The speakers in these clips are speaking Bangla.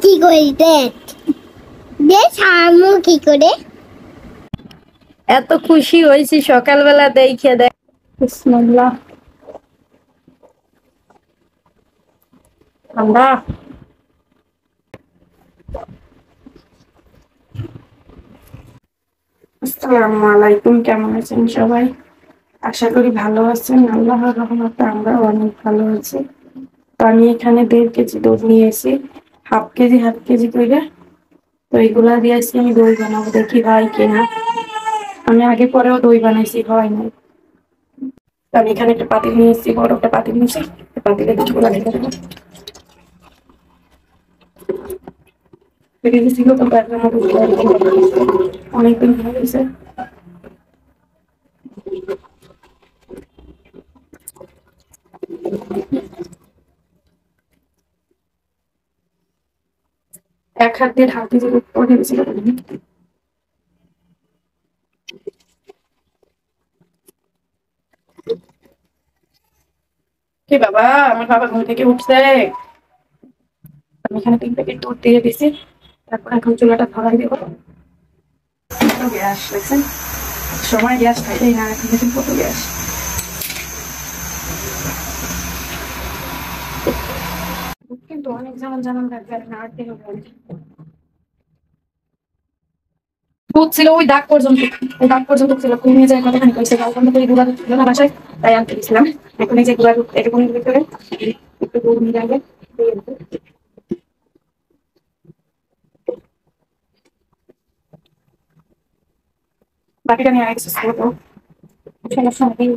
কি করি দেখ দেখ আমু কি করে এত খুশি হয়েছি সকালবেলা দেখে দেখ। বিসমিল্লাহ। ঠান্ডা। আসসালামু আলাইকুম, কেমন আছেন সবাই? আশা করি ভালো আছেন। আল্লাহর রহমতে আমরা অনেক ভালো আছি। তো আমি এখানে 1.5 কেজি দুধ নিয়েছি, হাফ কেজি করে। তো এগুলা দিয়ে আজকে আমি দই বানাবো, দেখি হয় কিনা। আমি আগে পরেও দই বানাইছি, হয় নাই। তো আমি এখানে একটা পাতিল নিয়েছি, বড় একটা পাতিল নিয়েছি। পাতিলে দুধগুলা ঢেলে দেবো। ছিল তো অনেকদিন হয়ে গেছে। এক হাত দিয়ে ঢাকতে যে পড়ে গেছিল। কি বাবা, আমার বাবা ঘুম থেকে উঠছে। আমি এখানে 3 প্যাকেট দুধ দিয়ে দিছি। তারপর এখন চুলাটা ধরাই দেবো। গ্যাস দেখছেন, সময় গ্যাস খাইলেই না, এখন দেখেন কত গ্যাস। কিন্তু অনেক জানান লাগবে, আর নাড়তে হবে। দুধ ছিল ওই দাগ পর্যন্ত ছিল, কমিয়ে যায় কতখানি কইছে। গাল বন্ধ করে গুঁড়া দুধ ছিল না বাসায়, তাই আনতে গেছিলাম। এখন এই যে গুঁড়া দুধ এরকম ভিতরে একটু দুধ মিলাইলে দিয়ে দেবো। বাকিটা নিয়ে অ্যাক্সেস করবো, সমস্যা নেই।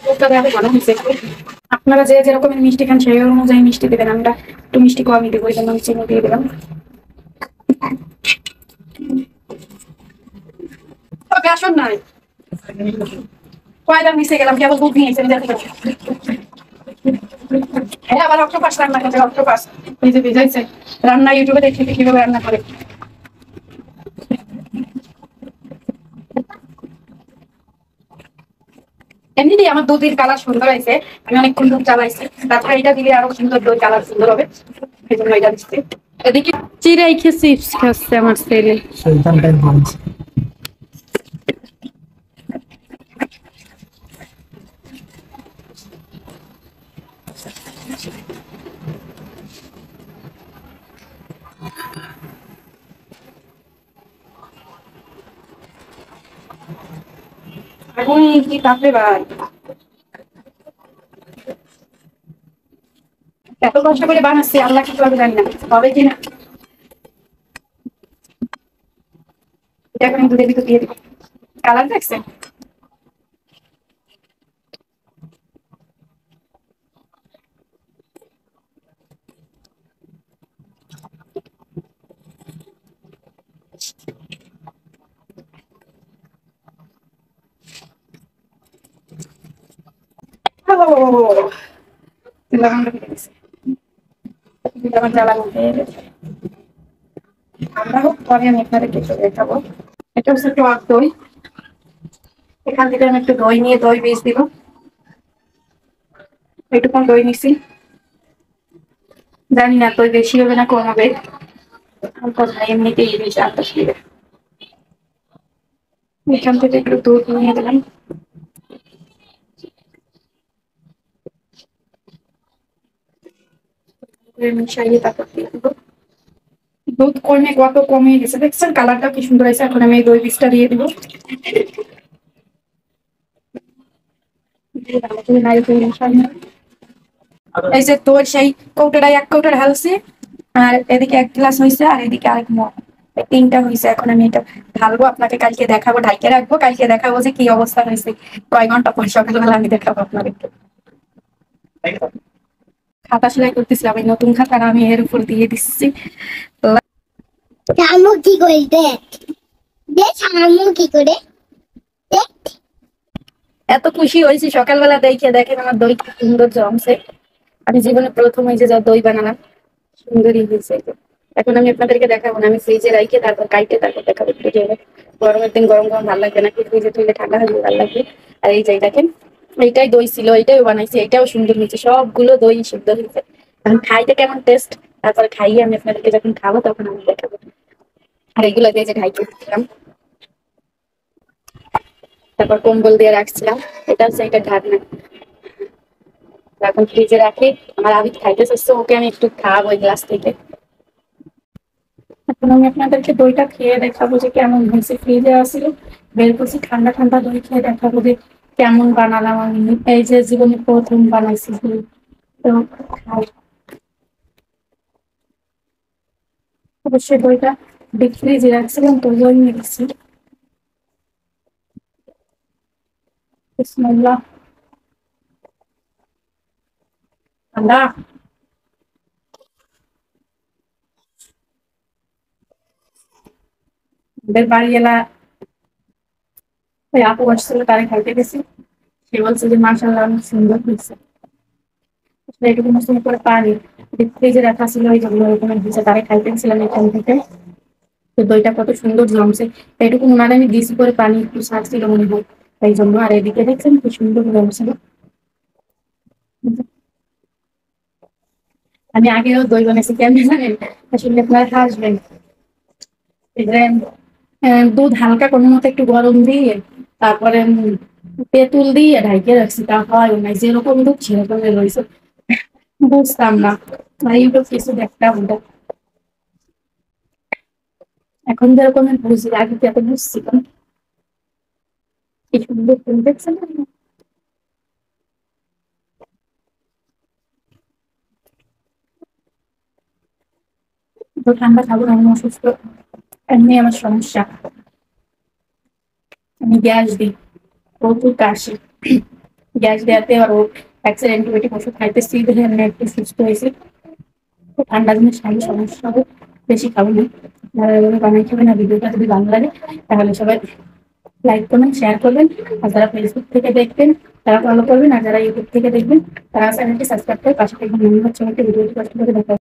দুধটা দেওয়া ভালো হয়েছে একটু। আপনারা যে যেরকমের মিষ্টি খান সেই অনুযায়ী মিষ্টি দেবেন। আমরা একটু মিষ্টি কমই দেবো, এই জন্য আমি চিনি দিয়ে দিলাম। বেসন নাই, কয়বার মিশে গেলাম, কেবল দুধ নিয়েছে। হ্যাঁ, আবার অক্টোপাস রান্না করছে, অক্টোপাস এই যে ভেজাইছে। রান্না ইউটিউবে দেখে কিভাবে রান্না করে। এমনিতেই আমার দুধের কালার সুন্দর হয়েছে, আমি অনেকক্ষণ দুধ চালাইছি। তারপরে এটা দিলে আরো সুন্দর দুধ কালার সুন্দর হবে, এই জন্য এটা দিচ্ছি। এদিকে চিড়াই খেয়ে চিপস খাচ্ছে আমার ছেলে। এখন কি তাপরে ভাই, এত কষ্ট করে বানাচ্ছি, আল্লাহ কি করবে জানি না, হবে কিনা। এটা এখন দুধের ভিতর দিয়ে দিবো। কালার দেখছেন? আমরা হোক পরে আমি আপনাদেরকে দেখাবো। এটা হচ্ছে টক দই। এখান থেকে আমি একটু দই নিয়ে দই বীজ দিব। একটুক্ষণ দই নিছি, জানি না দই বেশি হবে না কম হবে। হালকা ভাই এমনিতেই বীজ আন্দাজ দিবে। এখান থেকে একটু দুধ নিয়ে দিলাম। মিশাইয়ে তারপর দিয়ে দিব। দুধ কমে কত কমে গেছে দেখছেন, কালারটা কি সুন্দর হয়েছে। এখন আমি এই দই বীজটা দিয়ে দিব। এই যে তোর সেই কৌটোটায় 1 কৌটো ঢালছি, আর এদিকে 1 গ্লাস হয়েছে, আর এদিকে আরেক মগ, 3টা হয়েছে। এখন আমি এটা ঢালবো, আপনাকে কালকে দেখাবো, ঢাইকে রাখবো, কালকে দেখাবো যে কি অবস্থা হয়েছে। কয় ঘন্টা পর সকালবেলা আমি দেখাবো আপনাদেরকে। খাতা সেলাই করতেছিলাম, এই নতুন খাতা আমি এর উপর দিয়ে দিচ্ছি। আমু কি করি দেখ দেখ আমু কি করে দেখ। এত খুশি হয়েছি সকালবেলা দেখে, দেখেন আমার দই কি সুন্দর জমছে। আমি জীবনে প্রথম হয়েছে যা দই বানালাম, সুন্দরই হয়েছে। এখন আমি আপনাদেরকে দেখাবো না, আমি ফ্রিজে রাখি তারপর কাইটে তারপর দেখাবো। ফ্রিজে গরমের দিন গরম গরম ভালো লাগবে না, ফ্রিজে তুলে ঠান্ডা হলে ভালো লাগবে। আর এই যাই দেখেন এইটাই দই ছিল, এইটাই বানাইছি, এটাও সুন্দর হয়েছে, সবগুলো দই সুন্দর হয়েছে। এখন খাইতে কেমন টেস্ট, তারপরে খাইয়ে আমি আপনাদেরকে যখন খাবো তখন আমি দেখাবো। আর এগুলো দিয়ে যে ঢাইকে দিচ্ছিলাম, তারপর কম্বল দিয়ে রাখছিলাম, এটা হচ্ছে এটা ঢাকনা। এখন ফ্রিজে রাখি। আমার আবিদ খাইতে চাচ্ছে, ওকে আমি একটু খাওয়াবো ওই গ্লাস থেকে। এখন আমি আপনাদেরকে দইটা খেয়ে দেখাবো যে কেমন হয়েছে। ফ্রিজে আসছিল, বের করছি, ঠান্ডা ঠান্ডা দই খেয়ে দেখাবো যে কেমন বানালাম আমি। এই যে জীবনে প্রথম বানাইছি দই। তো খাই। অবশ্যই দইটা ডিপ ফ্রিজে রাখছিলাম তো দই নিয়ে গেছি। বিসমিল্লাহ। ঠান্ডা। ওদের বাড়ি এলা ওই আপু আসছিল, তারা খাইতে গেছি। সে বলছে যে মাশাআল্লাহ অনেক সুন্দর হয়েছে। আসলে এটুকু মৌসুম করে পানি ডিপ ফ্রিজে রাখা ছিল, ওই জন্য ওখানে ভিজে তারা খাইতে গেছিলাম এখান থেকে। তো দইটা কত সুন্দর জমছে, এটুকু উনারে আমি দিছি করে পানি একটু ছাড়ছিল মনে হয়, এই জন্য। আর এদিকে দেখছেন কি সুন্দর জমছিল। আমি আগেও দই বানাইছি, কেমন জানেন? আসলে আপনারা হাসবেন। এই যে দুধ হালকা কোনো মতো একটু গরম দিয়ে তারপরে তেঁতুল দিয়ে ঢাইকে রাখছি, তা হয় নাই, যেরকম দুধ সেরকম রয়েছে। বুঝতাম না, ইউটিউব কিছু দেখতাম ওটা। এখন যেরকম আমি বুঝি, আগে কি এত বুঝছিলাম? কি সুন্দর ফুল দেখছেন না? তো ঠান্ডা খাবো না, আমি অসুস্থ, এমনি আমার সমস্যা। আমি গ্যাস দিই, প্রচুর কাশি। গ্যাস দেওয়াতে আর ও অ্যান্টিবায়োটিক ওষুধ খাইতেছি, দেখে আমি একটু সুস্থ হয়েছি। তো ঠান্ডা জিনিস খাইলে সমস্যা হবে, বেশি খাবো না। যারা এভাবে বানাই খাবেন, আর ভিডিওটা যদি ভালো লাগে তাহলে সবাই লাইক করবেন, শেয়ার করবেন। আর যারা ফেসবুক থেকে দেখবেন তারা ফলো করবেন, আর যারা ইউটিউব থেকে দেখবেন তারা চ্যানেলটি সাবস্ক্রাইব করে পাশে থাকবেন। মনে হচ্ছে আমাকে ভিডিওটি কষ্ট করে দেখা।